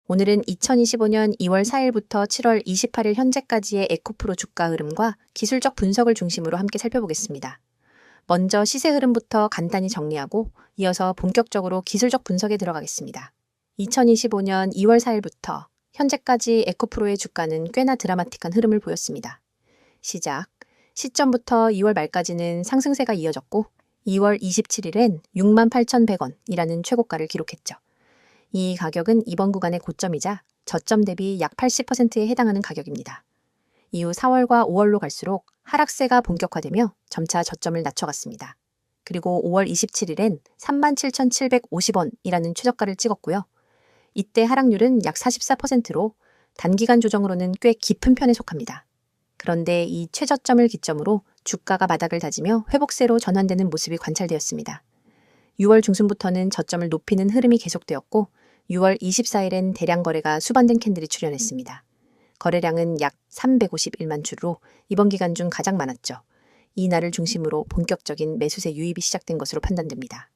오늘은 2025년 2월 4일부터 7월 28일 현재까지의 에코프로 주가 흐름과 기술적 분석을 중심으로 함께 살펴보겠습니다. 먼저 시세 흐름부터 간단히 정리하고 이어서 본격적으로 기술적 분석에 들어가겠습니다. 2025년 2월 4일부터 현재까지 에코프로의 주가는 꽤나 드라마틱한 흐름을 보였습니다. 시점부터 2월 말까지는 상승세가 이어졌고 2월 27일엔 68,100원이라는 최고가를 기록했죠. 이 가격은 이번 구간의 고점이자 저점 대비 약 80%에 해당하는 가격입니다. 이후 4월과 5월로 갈수록 하락세가 본격화되며 점차 저점을 낮춰갔습니다. 그리고 5월 27일엔 37,750원이라는 최저가를 찍었고요. 이때 하락률은 약 44%로 단기간 조정으로는 꽤 깊은 편에 속합니다. 그런데 이 최저점을 기점으로 주가가 바닥을 다지며 회복세로 전환되는 모습이 관찰되었습니다. 6월 중순부터는 저점을 높이는 흐름이 계속되었고 6월 24일엔 대량 거래가 수반된 캔들이 출현했습니다. 거래량은 약 351만 주로 이번 기간 중 가장 많았죠. 이 날을 중심으로 본격적인 매수세 유입이 시작된 것으로 판단됩니다.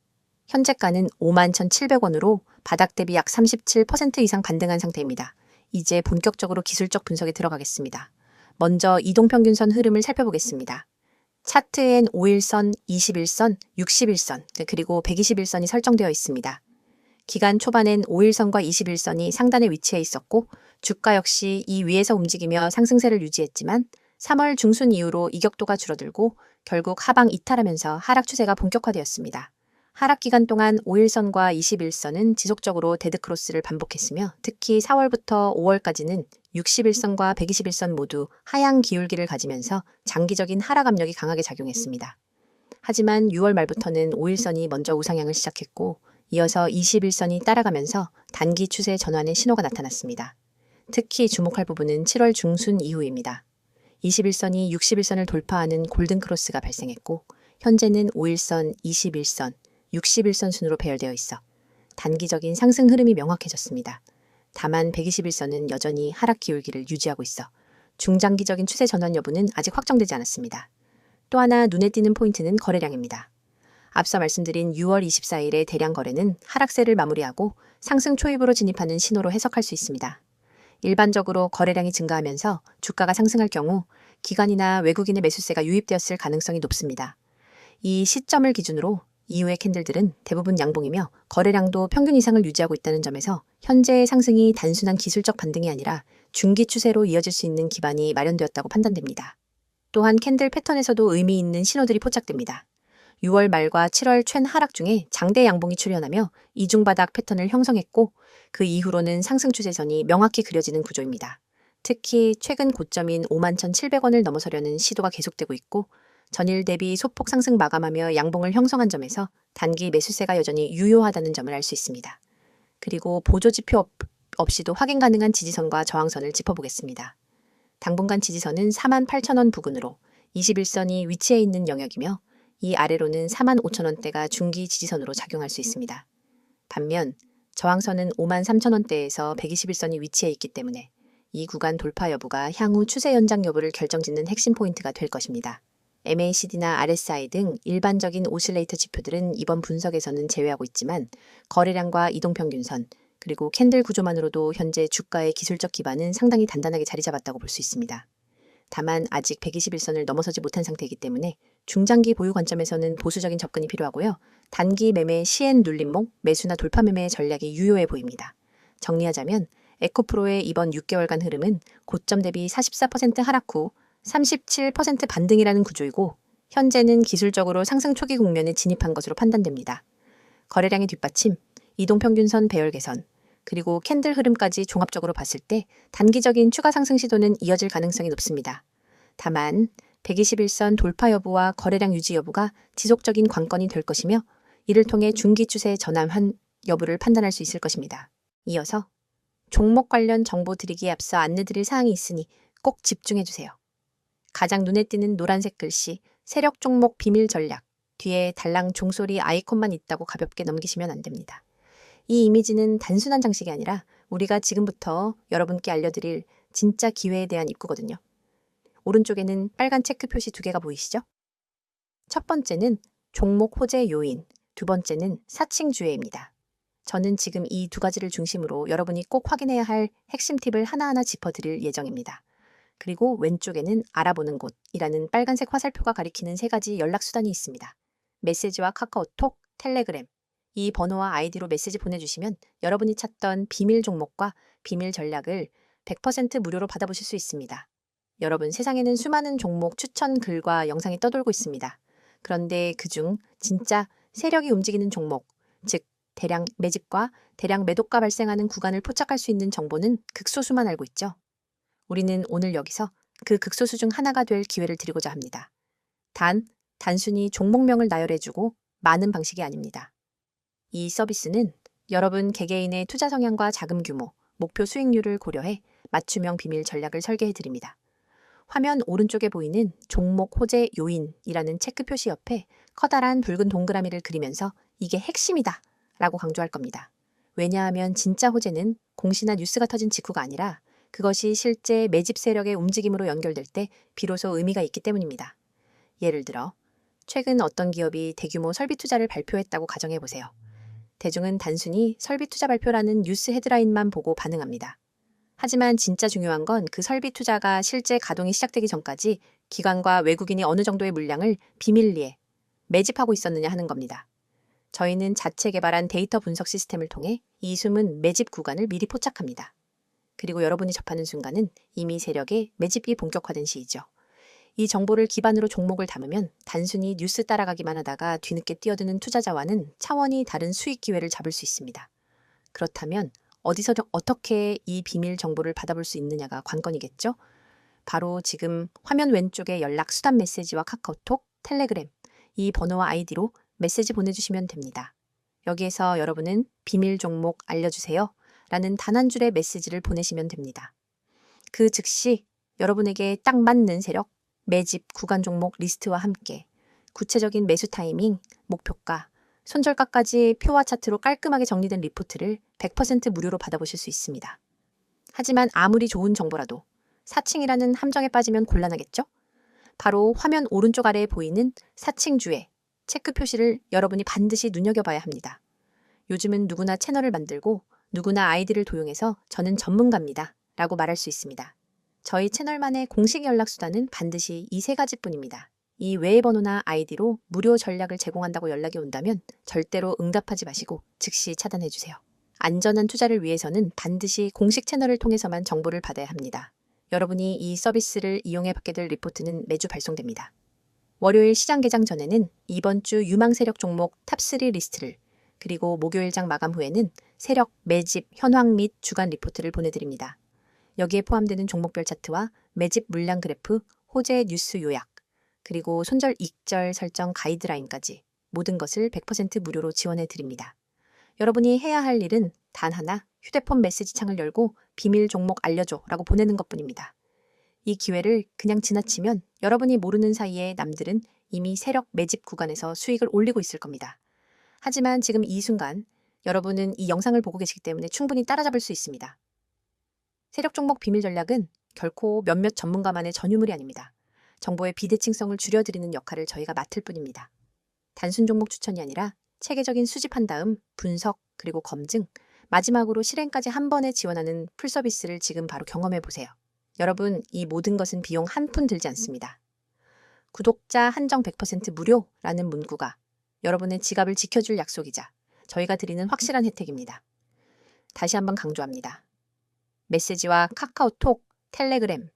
현재가는 51,700원으로 바닥 대비 약 37% 이상 반등한 상태입니다. 이제 본격적으로 기술적 분석에 들어가겠습니다. 먼저 이동평균선 흐름을 살펴보겠습니다. 차트엔 5일선, 21선, 61선, 그리고 121선이 설정되어 있습니다. 기간 초반엔 5일선과 21선이 상단에 위치해 있었고 주가 역시 이 위에서 움직이며 상승세를 유지했지만 3월 중순 이후로 이격도가 줄어들고 결국 하방 이탈하면서 하락 추세가 본격화되었습니다. 하락 기간 동안 5일선과 21선은 지속적으로 데드크로스를 반복했으며 특히 4월부터 5월까지는 61선과 121선 모두 하향 기울기를 가지면서 장기적인 하락 압력이 강하게 작용했습니다. 하지만 6월 말부터는 5일선이 먼저 우상향을 시작했고 이어서 21선이 따라가면서 단기 추세 전환의 신호가 나타났습니다. 특히 주목할 부분은 7월 중순 이후입니다. 21선이 61선을 돌파하는 골든크로스가 발생했고 현재는 5일선, 21선, 61선 순으로 배열되어 있어 단기적인 상승 흐름이 명확해졌습니다. 다만 121선은 여전히 하락 기울기를 유지하고 있어 중장기적인 추세 전환 여부는 아직 확정되지 않았습니다. 또 하나 눈에 띄는 포인트는 거래량입니다. 앞서 말씀드린 6월 24일의 대량 거래는 하락세를 마무리하고 상승 초입으로 진입하는 신호로 해석할 수 있습니다. 일반적으로 거래량이 증가하면서 주가가 상승할 경우 기관이나 외국인의 매수세가 유입되었을 가능성이 높습니다. 이 시점을 기준으로 이후의 캔들들은 대부분 양봉이며 거래량도 평균 이상을 유지하고 있다는 점에서 현재의 상승이 단순한 기술적 반등이 아니라 중기 추세로 이어질 수 있는 기반이 마련되었다고 판단됩니다. 또한 캔들 패턴에서도 의미 있는 신호들이 포착됩니다. 6월 말과 7월 챈 하락 중에 장대 양봉이 출현하며 이중바닥 패턴을 형성했고 그 이후로는 상승 추세선이 명확히 그려지는 구조입니다. 특히 최근 고점인 51,700원을 넘어서려는 시도가 계속되고 있고 전일 대비 소폭 상승 마감하며 양봉을 형성한 점에서 단기 매수세가 여전히 유효하다는 점을 알 수 있습니다. 그리고 보조지표 없이도 확인 가능한 지지선과 저항선을 짚어보겠습니다. 당분간 지지선은 48,000원 부근으로 21선이 위치해 있는 영역이며 이 아래로는 45,000원대가 중기 지지선으로 작용할 수 있습니다. 반면 저항선은 53,000원대에서 121선이 위치해 있기 때문에 이 구간 돌파 여부가 향후 추세 연장 여부를 결정짓는 핵심 포인트가 될 것입니다. MACD나 RSI 등 일반적인 오실레이터 지표들은 이번 분석에서는 제외하고 있지만 거래량과 이동평균선 그리고 캔들 구조만으로도 현재 주가의 기술적 기반은 상당히 단단하게 자리 잡았다고 볼 수 있습니다. 다만 아직 121선을 넘어서지 못한 상태이기 때문에 중장기 보유 관점에서는 보수적인 접근이 필요하고요. 단기 매매 시엔 눌림목, 매수나 돌파 매매의 전략이 유효해 보입니다. 정리하자면 에코프로의 이번 6개월간 흐름은 고점 대비 44% 하락 후 37% 반등이라는 구조이고 현재는 기술적으로 상승 초기 국면에 진입한 것으로 판단됩니다. 거래량의 뒷받침, 이동평균선 배열 개선, 그리고 캔들 흐름까지 종합적으로 봤을 때 단기적인 추가 상승 시도는 이어질 가능성이 높습니다. 다만 121선 돌파 여부와 거래량 유지 여부가 지속적인 관건이 될 것이며 이를 통해 중기 추세 전환 여부를 판단할 수 있을 것입니다. 이어서 종목 관련 정보 드리기에 앞서 안내드릴 사항이 있으니 꼭 집중해주세요. 가장 눈에 띄는 노란색 글씨 세력 종목 비밀 전략 뒤에 달랑 종소리 아이콘만 있다고 가볍게 넘기시면 안 됩니다. 이 이미지는 단순한 장식이 아니라 우리가 지금부터 여러분께 알려드릴 진짜 기회에 대한 입구거든요. 오른쪽에는 빨간 체크 표시 2개가 보이시죠? 첫 번째는 종목 호재 요인, 두 번째는 사칭 주회입니다. 저는 지금 이 두 가지를 중심으로 여러분이 꼭 확인해야 할 핵심 팁을 하나하나 짚어드릴 예정입니다. 그리고 왼쪽에는 알아보는 곳이라는 빨간색 화살표가 가리키는 세 가지 연락수단이 있습니다. 메시지와 카카오톡, 텔레그램. 이 번호와 아이디로 메시지 보내주시면 여러분이 찾던 비밀 종목과 비밀 전략을 100% 무료로 받아보실 수 있습니다. 여러분, 세상에는 수많은 종목 추천 글과 영상이 떠돌고 있습니다. 그런데 그중 진짜 세력이 움직이는 종목, 즉 대량 매집과 대량 매도가 발생하는 구간을 포착할 수 있는 정보는 극소수만 알고 있죠. 우리는 오늘 여기서 그 극소수 중 하나가 될 기회를 드리고자 합니다. 단순히 종목명을 나열해주고 많은 방식이 아닙니다. 이 서비스는 여러분 개개인의 투자 성향과 자금 규모, 목표 수익률을 고려해 맞춤형 비밀 전략을 설계해드립니다. 화면 오른쪽에 보이는 종목 호재 요인이라는 체크 표시 옆에 커다란 붉은 동그라미를 그리면서 이게 핵심이다 라고 강조할 겁니다. 왜냐하면 진짜 호재는 공시나 뉴스가 터진 직후가 아니라 그것이 실제 매집 세력의 움직임으로 연결될 때 비로소 의미가 있기 때문입니다. 예를 들어 최근 어떤 기업이 대규모 설비 투자를 발표했다고 가정해보세요. 대중은 단순히 설비 투자 발표라는 뉴스 헤드라인만 보고 반응합니다. 하지만 진짜 중요한 건 그 설비 투자가 실제 가동이 시작되기 전까지 기관과 외국인이 어느 정도의 물량을 비밀리에 매집하고 있었느냐 하는 겁니다. 저희는 자체 개발한 데이터 분석 시스템을 통해 이 숨은 매집 구간을 미리 포착합니다. 그리고 여러분이 접하는 순간은 이미 세력의 매집이 본격화된 시이죠. 이 정보를 기반으로 종목을 담으면 단순히 뉴스 따라가기만 하다가 뒤늦게 뛰어드는 투자자와는 차원이 다른 수익 기회를 잡을 수 있습니다. 그렇다면 어디서 어떻게 이 비밀 정보를 받아볼 수 있느냐가 관건이겠죠? 바로 지금 화면 왼쪽에 연락 수단 메시지와 카카오톡, 텔레그램, 이 번호와 아이디로 메시지 보내주시면 됩니다. 여기에서 여러분은 비밀 종목 알려주세요 라는 단 한 줄의 메시지를 보내시면 됩니다. 그 즉시 여러분에게 딱 맞는 세력, 매집, 구간 종목 리스트와 함께 구체적인 매수 타이밍, 목표가, 손절가까지 표와 차트로 깔끔하게 정리된 리포트를 100% 무료로 받아보실 수 있습니다. 하지만 아무리 좋은 정보라도 사칭이라는 함정에 빠지면 곤란하겠죠? 바로 화면 오른쪽 아래에 보이는 사칭주의 체크 표시를 여러분이 반드시 눈여겨봐야 합니다. 요즘은 누구나 채널을 만들고 누구나 아이디를 도용해서 저는 전문가입니다 라고 말할 수 있습니다. 저희 채널만의 공식 연락수단은 반드시 이 세 가지뿐입니다. 이 외의 번호나 아이디로 무료 전략을 제공한다고 연락이 온다면 절대로 응답하지 마시고 즉시 차단해주세요. 안전한 투자를 위해서는 반드시 공식 채널을 통해서만 정보를 받아야 합니다. 여러분이 이 서비스를 이용해 받게 될 리포트는 매주 발송됩니다. 월요일 시장 개장 전에는 이번 주 유망 세력 종목 탑3 리스트를, 그리고 목요일장 마감 후에는 세력, 매집, 현황 및 주간 리포트를 보내드립니다. 여기에 포함되는 종목별 차트와 매집 물량 그래프, 호재 뉴스 요약, 그리고 손절 익절 설정 가이드라인까지 모든 것을 100% 무료로 지원해 드립니다. 여러분이 해야 할 일은 단 하나, 휴대폰 메시지 창을 열고 비밀 종목 알려줘 라고 보내는 것뿐입니다. 이 기회를 그냥 지나치면 여러분이 모르는 사이에 남들은 이미 세력 매집 구간에서 수익을 올리고 있을 겁니다. 하지만 지금 이 순간 여러분은 이 영상을 보고 계시기 때문에 충분히 따라잡을 수 있습니다. 세력 종목 비밀 전략은 결코 몇몇 전문가만의 전유물이 아닙니다. 정보의 비대칭성을 줄여드리는 역할을 저희가 맡을 뿐입니다. 단순 종목 추천이 아니라 체계적인 수집한 다음 분석 그리고 검증, 마지막으로 실행까지 한 번에 지원하는 풀서비스를 지금 바로 경험해 보세요. 여러분, 이 모든 것은 비용 한 푼 들지 않습니다. 구독자 한정 100% 무료라는 문구가 여러분의 지갑을 지켜줄 약속이자 저희가 드리는 확실한 혜택입니다. 다시 한번 강조합니다. 메시지와 카카오톡, 텔레그램,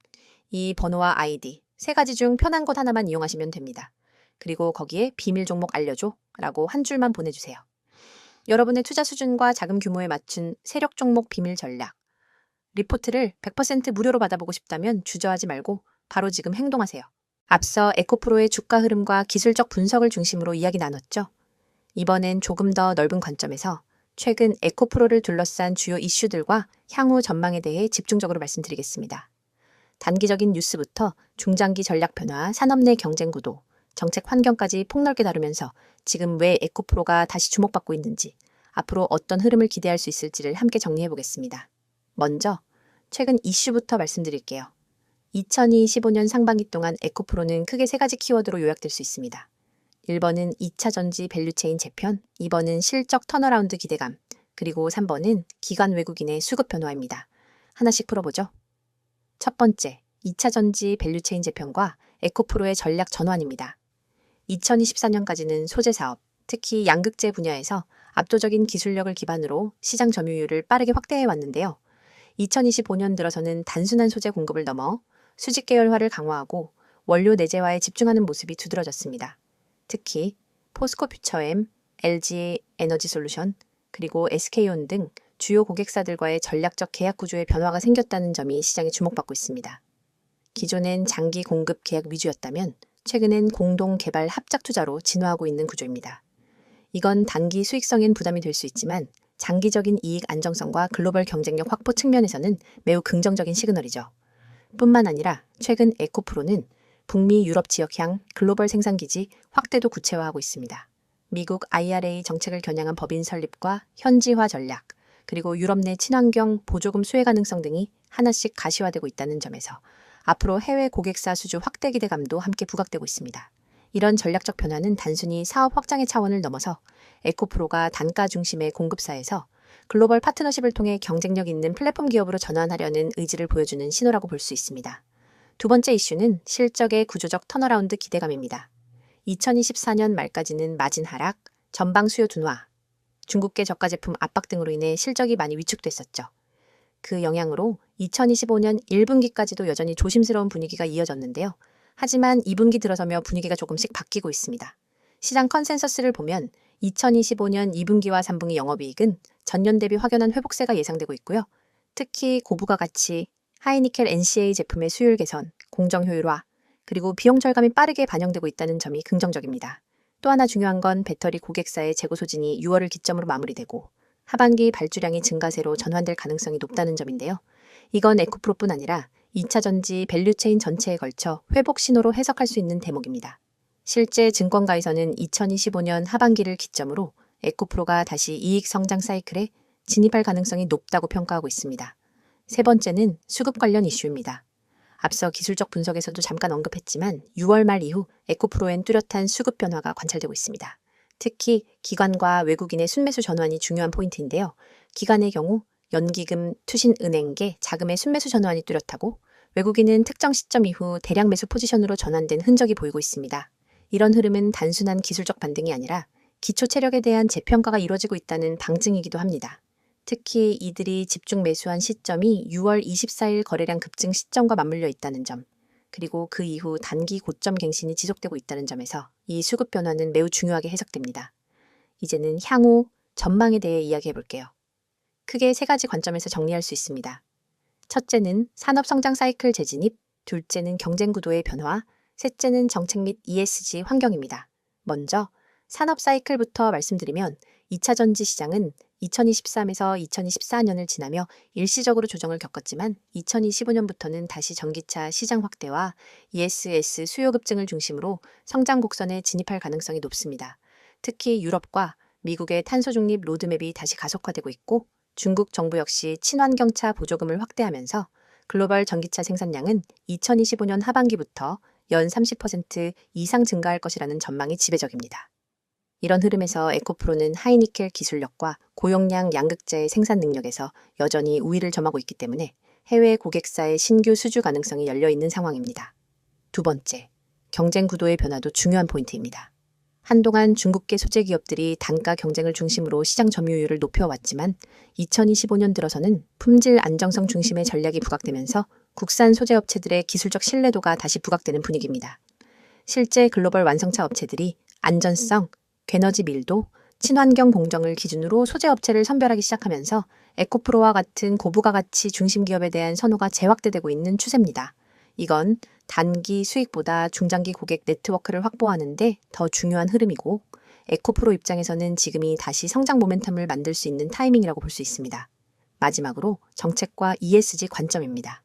이 번호와 아이디 세 가지 중 편한 곳 하나만 이용하시면 됩니다. 그리고 거기에 비밀 종목 알려줘 라고 한 줄만 보내주세요. 여러분의 투자 수준과 자금 규모에 맞춘 세력 종목 비밀 전략, 리포트를 100% 무료로 받아보고 싶다면 주저하지 말고 바로 지금 행동하세요. 앞서 에코프로의 주가 흐름과 기술적 분석을 중심으로 이야기 나눴죠. 이번엔 조금 더 넓은 관점에서 최근 에코프로를 둘러싼 주요 이슈들과 향후 전망에 대해 집중적으로 말씀드리겠습니다. 단기적인 뉴스부터 중장기 전략 변화, 산업 내 경쟁 구도, 정책 환경까지 폭넓게 다루면서 지금 왜 에코프로가 다시 주목받고 있는지, 앞으로 어떤 흐름을 기대할 수 있을지를 함께 정리해 보겠습니다. 먼저 최근 이슈부터 말씀드릴게요. 2025년 상반기 동안 에코프로는 크게 세 가지 키워드로 요약될 수 있습니다. 1번은 2차 전지 밸류체인 재편, 2번은 실적 턴어라운드 기대감, 그리고 3번은 기관 외국인의 수급 변화입니다. 하나씩 풀어보죠. 첫 번째, 2차 전지 밸류체인 재편과 에코프로의 전략 전환입니다. 2024년까지는 소재 사업, 특히 양극재 분야에서 압도적인 기술력을 기반으로 시장 점유율을 빠르게 확대해 왔는데요. 2025년 들어서는 단순한 소재 공급을 넘어 수직 계열화를 강화하고 원료 내재화에 집중하는 모습이 두드러졌습니다. 특히 포스코 퓨처엠, LG 에너지 솔루션, 그리고 SK온 등 주요 고객사들과의 전략적 계약 구조의 변화가 생겼다는 점이 시장에 주목받고 있습니다. 기존엔 장기 공급 계약 위주였다면 최근엔 공동 개발 합작 투자로 진화하고 있는 구조입니다. 이건 단기 수익성엔 부담이 될 수 있지만 장기적인 이익 안정성과 글로벌 경쟁력 확보 측면에서는 매우 긍정적인 시그널이죠. 뿐만 아니라 최근 에코프로는 북미 유럽 지역향 글로벌 생산기지 확대도 구체화하고 있습니다. 미국 IRA 정책을 겨냥한 법인 설립과 현지화 전략, 그리고 유럽 내 친환경 보조금 수혜 가능성 등이 하나씩 가시화되고 있다는 점에서 앞으로 해외 고객사 수주 확대 기대감도 함께 부각되고 있습니다. 이런 전략적 변화는 단순히 사업 확장의 차원을 넘어서 에코프로가 단가 중심의 공급사에서 글로벌 파트너십을 통해 경쟁력 있는 플랫폼 기업으로 전환하려는 의지를 보여주는 신호라고 볼 수 있습니다. 두 번째 이슈는 실적의 구조적 턴어라운드 기대감입니다. 2024년 말까지는 마진 하락, 전방 수요 둔화, 중국계 저가 제품 압박 등으로 인해 실적이 많이 위축됐었죠. 그 영향으로 2025년 1분기까지도 여전히 조심스러운 분위기가 이어졌는데요. 하지만 2분기 들어서며 분위기가 조금씩 바뀌고 있습니다. 시장 컨센서스를 보면 2025년 2분기와 3분기 영업이익은 전년 대비 확연한 회복세가 예상되고 있고요. 특히 고부가 가치, 하이니켈 NCA 제품의 수율 개선, 공정 효율화, 그리고 비용 절감이 빠르게 반영되고 있다는 점이 긍정적입니다. 또 하나 중요한 건 배터리 고객사의 재고 소진이 6월을 기점으로 마무리되고 하반기 발주량이 증가세로 전환될 가능성이 높다는 점인데요. 이건 에코프로뿐 아니라 2차 전지 밸류체인 전체에 걸쳐 회복 신호로 해석할 수 있는 대목입니다. 실제 증권가에서는 2025년 하반기를 기점으로 에코프로가 다시 이익 성장 사이클에 진입할 가능성이 높다고 평가하고 있습니다. 세 번째는 수급 관련 이슈입니다. 앞서 기술적 분석에서도 잠깐 언급했지만 6월 말 이후 에코프로엔 뚜렷한 수급 변화가 관찰되고 있습니다. 특히 기관과 외국인의 순매수 전환이 중요한 포인트인데요. 기관의 경우 연기금, 투신은행계, 자금의 순매수 전환이 뚜렷하고 외국인은 특정 시점 이후 대량 매수 포지션으로 전환된 흔적이 보이고 있습니다. 이런 흐름은 단순한 기술적 반등이 아니라 기초 체력에 대한 재평가가 이루어지고 있다는 방증이기도 합니다. 특히 이들이 집중 매수한 시점이 6월 24일 거래량 급증 시점과 맞물려 있다는 점, 그리고 그 이후 단기 고점 갱신이 지속되고 있다는 점에서 이 수급 변화는 매우 중요하게 해석됩니다. 이제는 향후 전망에 대해 이야기해 볼게요. 크게 세 가지 관점에서 정리할 수 있습니다. 첫째는 산업 성장 사이클 재진입, 둘째는 경쟁 구도의 변화, 셋째는 정책 및 ESG 환경입니다. 먼저 산업 사이클부터 말씀드리면 2차 전지 시장은 2023에서 2024년을 지나며 일시적으로 조정을 겪었지만 2025년부터는 다시 전기차 시장 확대와 ESS 수요 급증을 중심으로 성장 곡선에 진입할 가능성이 높습니다. 특히 유럽과 미국의 탄소 중립 로드맵이 다시 가속화되고 있고 중국 정부 역시 친환경차 보조금을 확대하면서 글로벌 전기차 생산량은 2025년 하반기부터 연 30% 이상 증가할 것이라는 전망이 지배적입니다. 이런 흐름에서 에코프로는 하이니켈 기술력과 고용량 양극재의 생산 능력에서 여전히 우위를 점하고 있기 때문에 해외 고객사의 신규 수주 가능성이 열려있는 상황입니다. 두 번째, 경쟁 구도의 변화도 중요한 포인트입니다. 한동안 중국계 소재 기업들이 단가 경쟁을 중심으로 시장 점유율을 높여왔지만 2025년 들어서는 품질 안정성 중심의 전략이 부각되면서 국산 소재 업체들의 기술적 신뢰도가 다시 부각되는 분위기입니다. 실제 글로벌 완성차 업체들이 안전성, 에너지 밀도, 친환경 공정을 기준으로 소재 업체를 선별하기 시작하면서 에코프로와 같은 고부가 가치 중심 기업에 대한 선호가 재확대되고 있는 추세입니다. 이건 단기 수익보다 중장기 고객 네트워크를 확보하는 데 더 중요한 흐름이고 에코프로 입장에서는 지금이 다시 성장 모멘텀을 만들 수 있는 타이밍이라고 볼 수 있습니다. 마지막으로 정책과 ESG 관점입니다.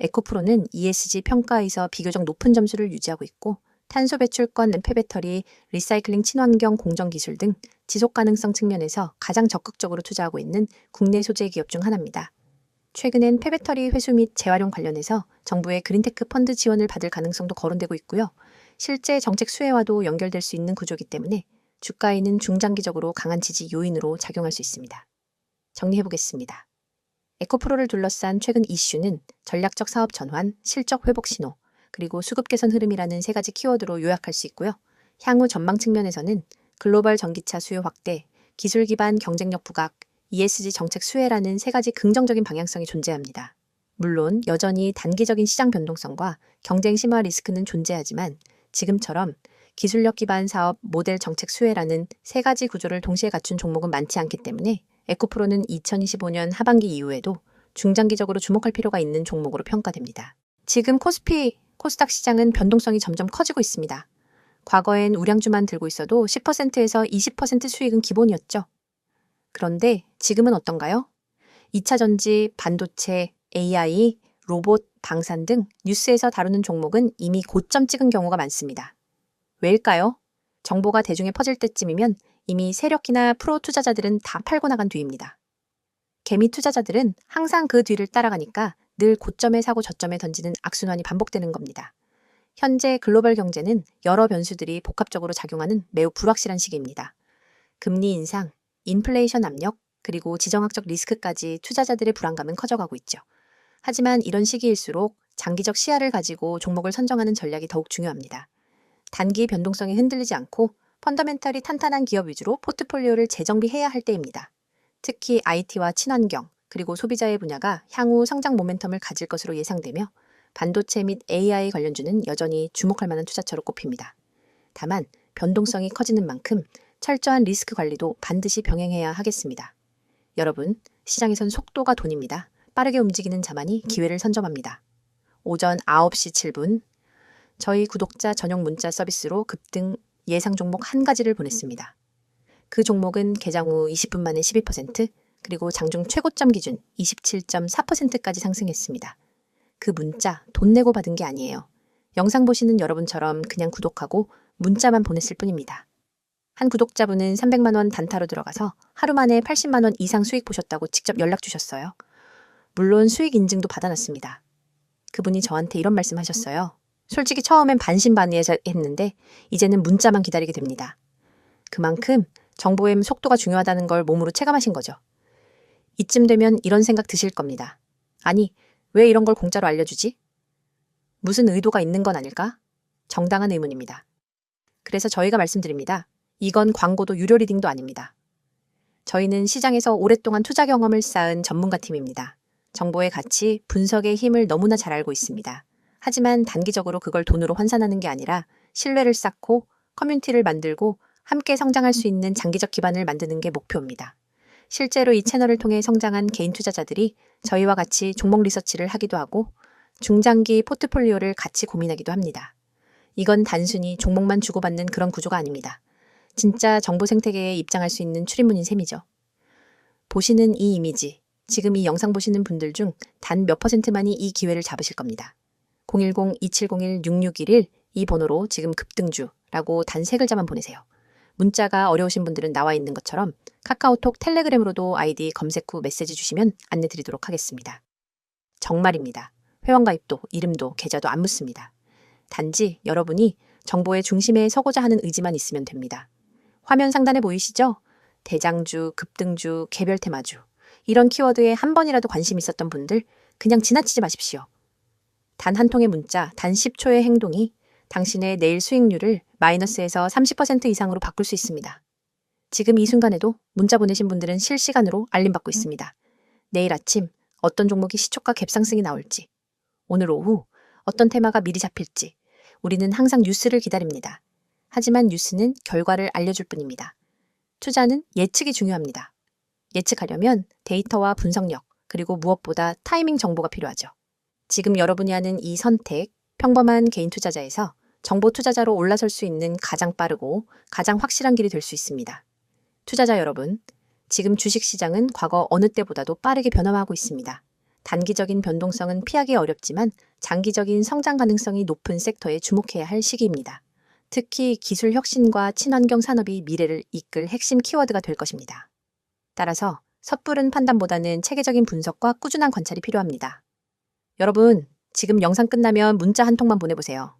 에코프로는 ESG 평가에서 비교적 높은 점수를 유지하고 있고 탄소 배출권, 폐배터리, 리사이클링 친환경 공정 기술 등 지속 가능성 측면에서 가장 적극적으로 투자하고 있는 국내 소재 기업 중 하나입니다. 최근엔 폐배터리 회수 및 재활용 관련해서 정부의 그린테크 펀드 지원을 받을 가능성도 거론되고 있고요. 실제 정책 수혜와도 연결될 수 있는 구조이기 때문에 주가에는 중장기적으로 강한 지지 요인으로 작용할 수 있습니다. 정리해보겠습니다. 에코프로를 둘러싼 최근 이슈는 전략적 사업 전환, 실적 회복 신호, 그리고 수급 개선 흐름이라는 세 가지 키워드로 요약할 수 있고요. 향후 전망 측면에서는 글로벌 전기차 수요 확대, 기술 기반 경쟁력 부각, ESG 정책 수혜라는 세 가지 긍정적인 방향성이 존재합니다. 물론 여전히 단기적인 시장 변동성과 경쟁 심화 리스크는 존재하지만 지금처럼 기술력 기반 사업, 모델 정책 수혜라는 세 가지 구조를 동시에 갖춘 종목은 많지 않기 때문에 에코프로는 2025년 하반기 이후에도 중장기적으로 주목할 필요가 있는 종목으로 평가됩니다. 지금 코스피, 코스닥 시장은 변동성이 점점 커지고 있습니다. 과거엔 우량주만 들고 있어도 10%에서 20% 수익은 기본이었죠. 그런데 지금은 어떤가요? 2차 전지, 반도체, AI, 로봇, 방산 등 뉴스에서 다루는 종목은 이미 고점 찍은 경우가 많습니다. 왜일까요? 정보가 대중에 퍼질 때쯤이면 이미 세력이나 프로 투자자들은 다 팔고 나간 뒤입니다. 개미 투자자들은 항상 그 뒤를 따라가니까 늘 고점에 사고 저점에 던지는 악순환이 반복되는 겁니다. 현재 글로벌 경제는 여러 변수들이 복합적으로 작용하는 매우 불확실한 시기입니다. 금리 인상, 인플레이션 압력, 그리고 지정학적 리스크까지 투자자들의 불안감은 커져가고 있죠. 하지만 이런 시기일수록 장기적 시야를 가지고 종목을 선정하는 전략이 더욱 중요합니다. 단기 변동성이 흔들리지 않고 펀더멘털이 탄탄한 기업 위주로 포트폴리오를 재정비해야 할 때입니다. 특히 IT와 친환경, 그리고 소비자의 분야가 향후 성장 모멘텀을 가질 것으로 예상되며 반도체 및 AI 관련주는 여전히 주목할 만한 투자처로 꼽힙니다. 다만 변동성이 커지는 만큼 철저한 리스크 관리도 반드시 병행해야 하겠습니다. 여러분, 시장에선 속도가 돈입니다. 빠르게 움직이는 자만이 기회를 선점합니다. 오전 9시 7분, 저희 구독자 전용 문자 서비스로 급등 예상 종목 한 가지를 보냈습니다. 그 종목은 개장 후 20분 만에 12%, 그리고 장중 최고점 기준 27.4%까지 상승했습니다. 그 문자 돈 내고 받은 게 아니에요. 영상 보시는 여러분처럼 그냥 구독하고 문자만 보냈을 뿐입니다. 한 구독자분은 300만 원 단타로 들어가서 하루 만에 80만 원 이상 수익 보셨다고 직접 연락 주셨어요. 물론 수익 인증도 받아놨습니다. 그분이 저한테 이런 말씀 하셨어요. 솔직히 처음엔 반신반의했는데 이제는 문자만 기다리게 됩니다. 그만큼 정보의 속도가 중요하다는 걸 몸으로 체감하신 거죠. 이쯤 되면 이런 생각 드실 겁니다. 아니, 왜 이런 걸 공짜로 알려주지? 무슨 의도가 있는 건 아닐까? 정당한 의문입니다. 그래서 저희가 말씀드립니다. 이건 광고도 유료 리딩도 아닙니다. 저희는 시장에서 오랫동안 투자 경험을 쌓은 전문가 팀입니다. 정보의 가치, 분석의 힘을 너무나 잘 알고 있습니다. 하지만 단기적으로 그걸 돈으로 환산하는 게 아니라 신뢰를 쌓고 커뮤니티를 만들고 함께 성장할 수 있는 장기적 기반을 만드는 게 목표입니다. 실제로 이 채널을 통해 성장한 개인 투자자들이 저희와 같이 종목 리서치를 하기도 하고 중장기 포트폴리오를 같이 고민하기도 합니다. 이건 단순히 종목만 주고받는 그런 구조가 아닙니다. 진짜 정보 생태계에 입장할 수 있는 출입문인 셈이죠. 보시는 이 이미지, 지금 이 영상 보시는 분들 중 단 몇 %만이 이 기회를 잡으실 겁니다. 010-2701-6611 이 번호로 지금 급등주라고 단 3글자만 보내세요. 문자가 어려우신 분들은 나와 있는 것처럼 카카오톡, 텔레그램으로도 아이디 검색 후 메시지 주시면 안내 드리도록 하겠습니다. 정말입니다. 회원가입도, 이름도, 계좌도 안 묻습니다. 단지 여러분이 정보의 중심에 서고자 하는 의지만 있으면 됩니다. 화면 상단에 보이시죠? 대장주, 급등주, 개별 테마주 이런 키워드에 한 번이라도 관심 있었던 분들 그냥 지나치지 마십시오. 단 한 통의 문자, 단 10초의 행동이 당신의 내일 수익률을 마이너스에서 30% 이상으로 바꿀 수 있습니다. 지금 이 순간에도 문자 보내신 분들은 실시간으로 알림받고 있습니다. 내일 아침 어떤 종목이 시초가 갭상승이 나올지, 오늘 오후 어떤 테마가 미리 잡힐지 우리는 항상 뉴스를 기다립니다. 하지만 뉴스는 결과를 알려줄 뿐입니다. 투자는 예측이 중요합니다. 예측하려면 데이터와 분석력, 그리고 무엇보다 타이밍 정보가 필요하죠. 지금 여러분이 하는 이 선택, 평범한 개인 투자자에서 정보 투자자로 올라설 수 있는 가장 빠르고 가장 확실한 길이 될 수 있습니다. 투자자 여러분, 지금 주식시장은 과거 어느 때보다도 빠르게 변화하고 있습니다. 단기적인 변동성은 피하기 어렵지만 장기적인 성장 가능성이 높은 섹터에 주목해야 할 시기입니다. 특히 기술 혁신과 친환경 산업이 미래를 이끌 핵심 키워드가 될 것입니다. 따라서 섣부른 판단보다는 체계적인 분석과 꾸준한 관찰이 필요합니다. 여러분, 지금 영상 끝나면 문자 한 통만 보내보세요.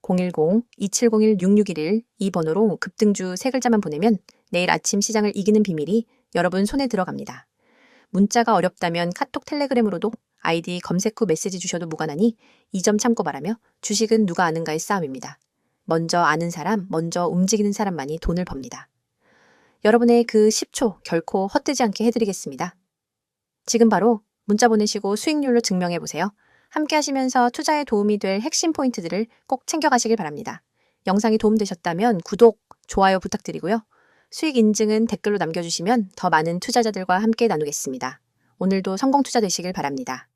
010-2701-6611 이 번호로 급등주 3글자만 보내면 내일 아침 시장을 이기는 비밀이 여러분 손에 들어갑니다. 문자가 어렵다면 카톡 텔레그램으로도 아이디 검색 후 메시지 주셔도 무관하니 이 점 참고 바라며 주식은 누가 아는가의 싸움입니다. 먼저 아는 사람, 먼저 움직이는 사람만이 돈을 법니다. 여러분의 그 10초 결코 헛되지 않게 해드리겠습니다. 지금 바로 문자 보내시고 수익률로 증명해보세요. 함께 하시면서 투자에 도움이 될 핵심 포인트들을 꼭 챙겨가시길 바랍니다. 영상이 도움되셨다면 구독, 좋아요 부탁드리고요. 수익 인증은 댓글로 남겨주시면 더 많은 투자자들과 함께 나누겠습니다. 오늘도 성공 투자 되시길 바랍니다.